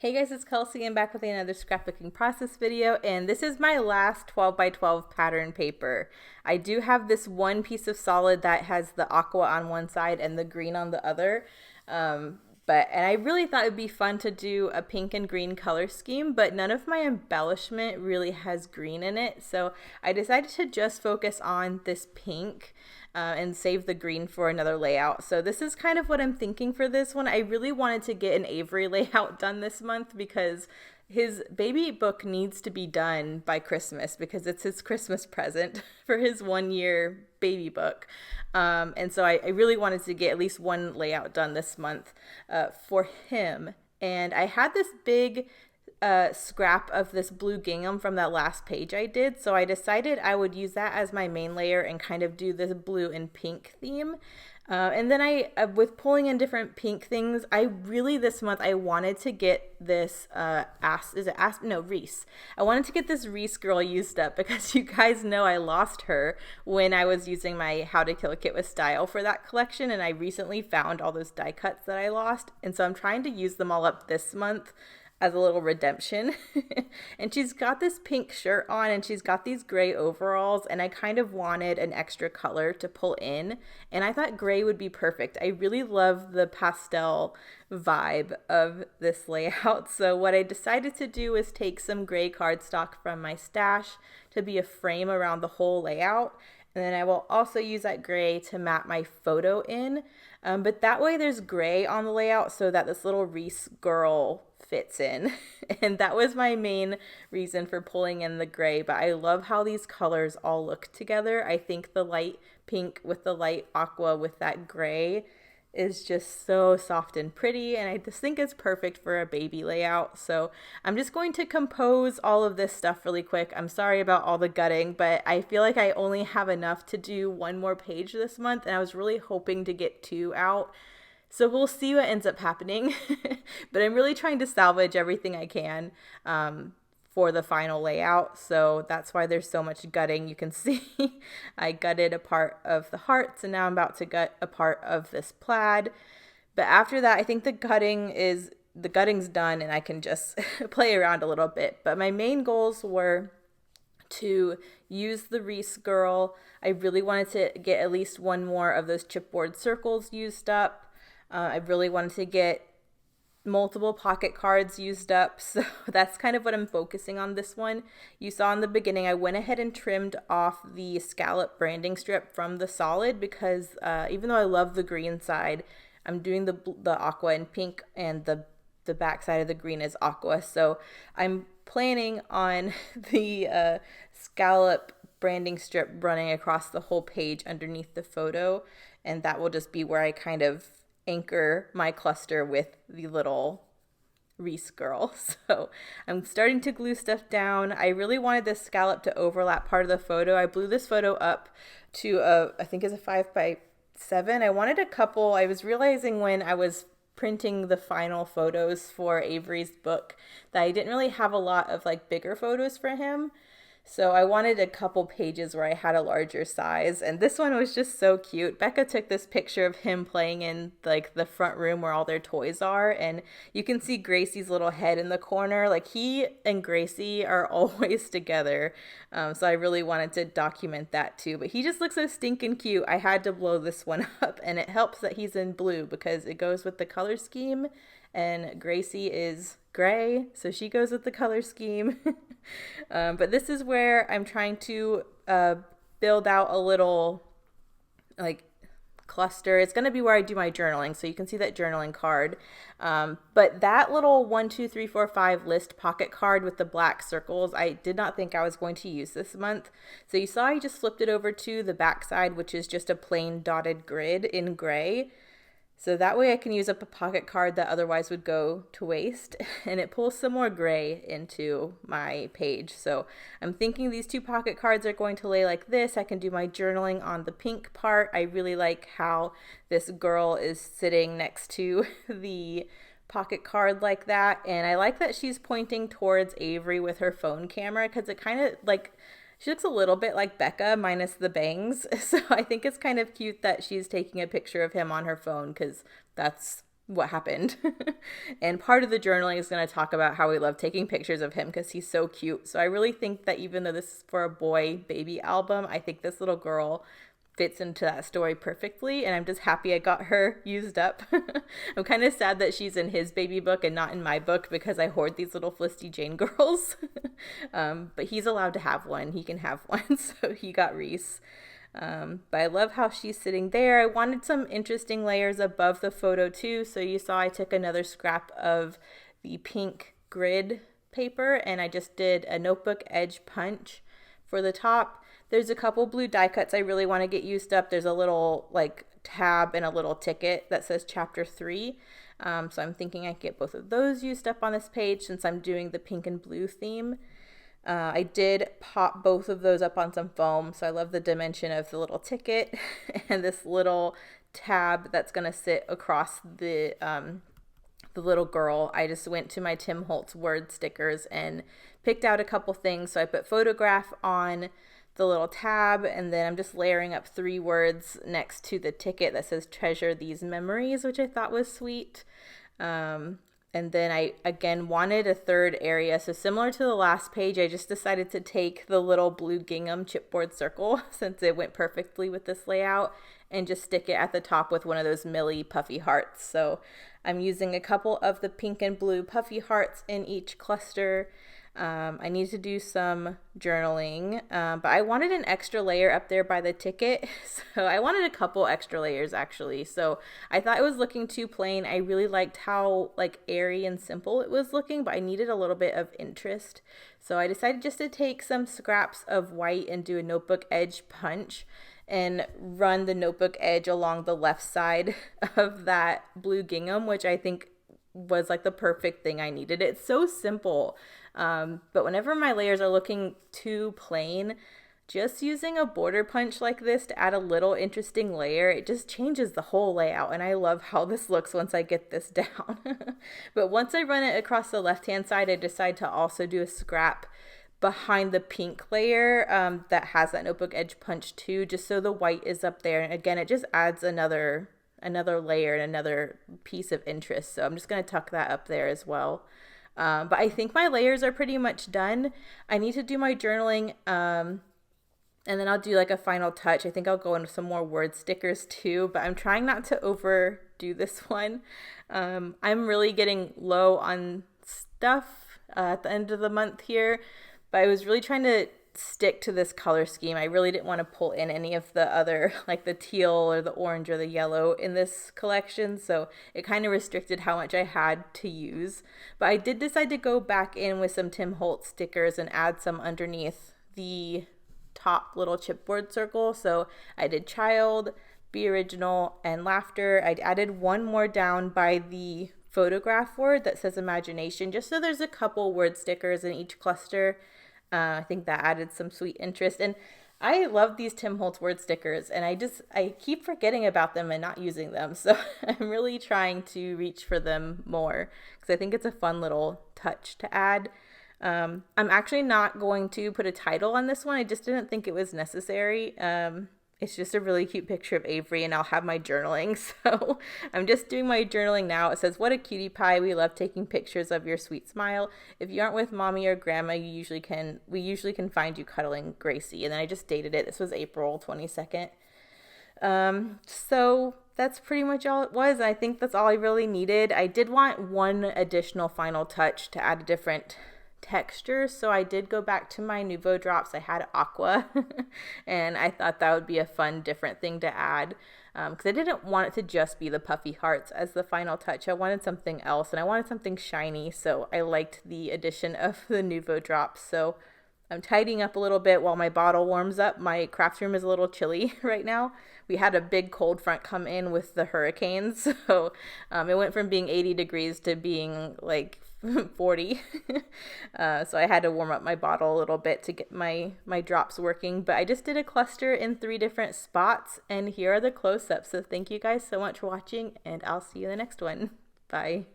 Hey guys, it's Kelsey. I'm back with another scrapbooking process video, and this is my last 12 by 12 pattern paper. I do have this one piece of solid that has the aqua on one side and the green on the other. And I really thought it'd be fun to do a pink and green color scheme, but none of my embellishment really has green in it. So I decided to just focus on this pink and save the green for another layout. So this is kind of what I'm thinking for this one. I really wanted to get an Avery layout done this month because his baby book needs to be done by Christmas because it's his Christmas present for his 1 year baby book. And so I really wanted to get at least one layout done this month for him. And I had this big scrap of this blue gingham from that last page I did. So I decided I would use that as my main layer and kind of do this blue and pink theme. And then with pulling in different pink things, this month, I wanted to get this, Reese. I wanted to get this Reese girl used up because you guys know I lost her when I was using my How to Kill a Kit with Style for that collection. And I recently found all those die cuts that I lost. And so I'm trying to use them all up this month as a little redemption. And she's got this pink shirt on and she's got these gray overalls, and I kind of wanted an extra color to pull in, and I thought gray would be perfect. I really love the pastel vibe of this layout. So what I decided to do is take some gray cardstock from my stash to be a frame around the whole layout. And then I will also use that gray to map my photo in. But that way there's gray on the layout so that this little Reese girl fits in. And that was my main reason for pulling in the gray. But I love how these colors all look together. I think the light pink with the light aqua with that gray is just so soft and pretty, and I just think it's perfect for a baby layout. So I'm just going to compose all of this stuff really quick. I'm sorry about all the gutting, but I feel like I only have enough to do one more page this month, and I was really hoping to get two out. So we'll see what ends up happening. But I'm really trying to salvage everything I can for the final layout. So that's why there's so much gutting. You can see I gutted a part of the hearts, and now I'm about to gut a part of this plaid. But after that, I think the gutting's done and I can just play around a little bit. But my main goals were to use the Reese girl. I really wanted to get at least one more of those chipboard circles used up. I really wanted to get multiple pocket cards used up, so that's kind of what I'm focusing on this one. You saw in the beginning I went ahead and trimmed off the scallop branding strip from the solid because even though I love the green side, I'm doing the aqua and pink, and the back side of the green is aqua, so I'm planning on the scallop branding strip running across the whole page underneath the photo, and that will just be where I kind of anchor my cluster with the little Reese girl. So I'm starting to glue stuff down. I really wanted this scallop to overlap part of the photo. I blew this photo up to I think it's a 5x7. I wanted a couple. I was realizing when I was printing the final photos for Avery's book that I didn't really have a lot of like bigger photos for him. So I wanted a couple pages where I had a larger size, and this one was just so cute. Becca took this picture of him playing in like the front room where all their toys are, and you can see Gracie's little head in the corner. Like he and Gracie are always together, so I really wanted to document that too. But he just looks so stinking cute. I had to blow this one up, and it helps that he's in blue because it goes with the color scheme, and Gracie is gray, so she goes with the color scheme. But this is where I'm trying to build out a little like cluster. It's going to be where I do my journaling, so you can see that journaling card. But that little 1, 2, 3, 4, 5 list pocket card with the black circles, I did not think I was going to use this month. So you saw I just flipped it over to the back side, which is just a plain dotted grid in gray. So that way I can use up a pocket card that otherwise would go to waste, and it pulls some more gray into my page. So I'm thinking these two pocket cards are going to lay like this. I can do my journaling on the pink part. I really like how this girl is sitting next to the pocket card like that, and I like that she's pointing towards Avery with her phone camera because it kind of like she looks a little bit like Becca minus the bangs. So I think it's kind of cute that she's taking a picture of him on her phone because that's what happened. And part of the journaling is going to talk about how we love taking pictures of him because he's so cute. So I really think that even though this is for a boy baby album, I think this little girl fits into that story perfectly, and I'm just happy I got her used up. I'm kind of sad that she's in his baby book and not in my book because I hoard these little Felicity Jane girls. But he's allowed to have one. He can have one, so he got Reese. But I love how she's sitting there. I wanted some interesting layers above the photo too, so you saw I took another scrap of the pink grid paper and I just did a notebook edge punch for the top. There's a couple blue die cuts I really want to get used up. There's a little like tab and a little ticket that says chapter 3. So I'm thinking I get both of those used up on this page since I'm doing the pink and blue theme. I did pop both of those up on some foam. So I love the dimension of the little ticket and this little tab that's going to sit across the little girl. I just went to my Tim Holtz word stickers and picked out a couple things. So I put photograph on the little tab, and then I'm just layering up 3 words next to the ticket that says treasure these memories, which I thought was sweet. And then I again wanted a third area, so similar to the last page, I just decided to take the little blue gingham chipboard circle since it went perfectly with this layout and just stick it at the top with one of those Millie puffy hearts. So I'm using a couple of the pink and blue puffy hearts in each cluster. I need to do some journaling, but I wanted an extra layer up there by the ticket. So I wanted a couple extra layers actually. So I thought it was looking too plain. I really liked how like airy and simple it was looking, but I needed a little bit of interest. So I decided just to take some scraps of white and do a notebook edge punch and run the notebook edge along the left side of that blue gingham, which I think was like the perfect thing I needed. It's so simple. But whenever my layers are looking too plain, just using a border punch like this to add a little interesting layer, it just changes the whole layout. And I love how this looks once I get this down. But once I run it across the left-hand side, I decide to also do a scrap behind the pink layer that has that notebook edge punch too, just so the white is up there. And again, it just adds another layer and another piece of interest. So I'm just going to tuck that up there as well. But I think my layers are pretty much done. I need to do my journaling, and then I'll do like a final touch. I think I'll go into some more word stickers too, but I'm trying not to overdo this one. I'm really getting low on stuff at the end of the month here, but I was really trying to stick to this color scheme. I really didn't want to pull in any of the other, like the teal or the orange or the yellow in this collection, so it kind of restricted how much I had to use. But I did decide to go back in with some Tim Holtz stickers and add some underneath the top little chipboard circle. So I did child, be original, and laughter. I added one more down by the photograph word that says imagination, just so there's a couple word stickers in each cluster. I think that added some sweet interest. And I love these Tim Holtz word stickers, and I keep forgetting about them and not using them. So I'm really trying to reach for them more because I think it's a fun little touch to add. I'm actually not going to put a title on this one. I just didn't think it was necessary. It's just a really cute picture of Avery, and I'll have my journaling. So I'm just doing my journaling now. It says, what a cutie pie. We love taking pictures of your sweet smile. If you aren't with mommy or grandma, we usually can find you cuddling Gracie. And then I just dated it. This was April 22nd. So that's pretty much all it was. I think that's all I really needed. I did want one additional final touch to add a different texture, so I did go back to my Nuvo drops. I had aqua and I thought that would be a fun different thing to add because I didn't want it to just be the puffy hearts as the final touch. I wanted something else, and I wanted something shiny, so I liked the addition of the Nuvo drops. So I'm tidying up a little bit while my bottle warms up. My craft room is a little chilly right now. We had a big cold front come in with the hurricanes, so it went from being 80 degrees to being like 40. So I had to warm up my bottle a little bit to get my drops working. But I just did a cluster in 3 different spots, and here are the close-ups. So thank you guys so much for watching, and I'll see you in the next one. Bye.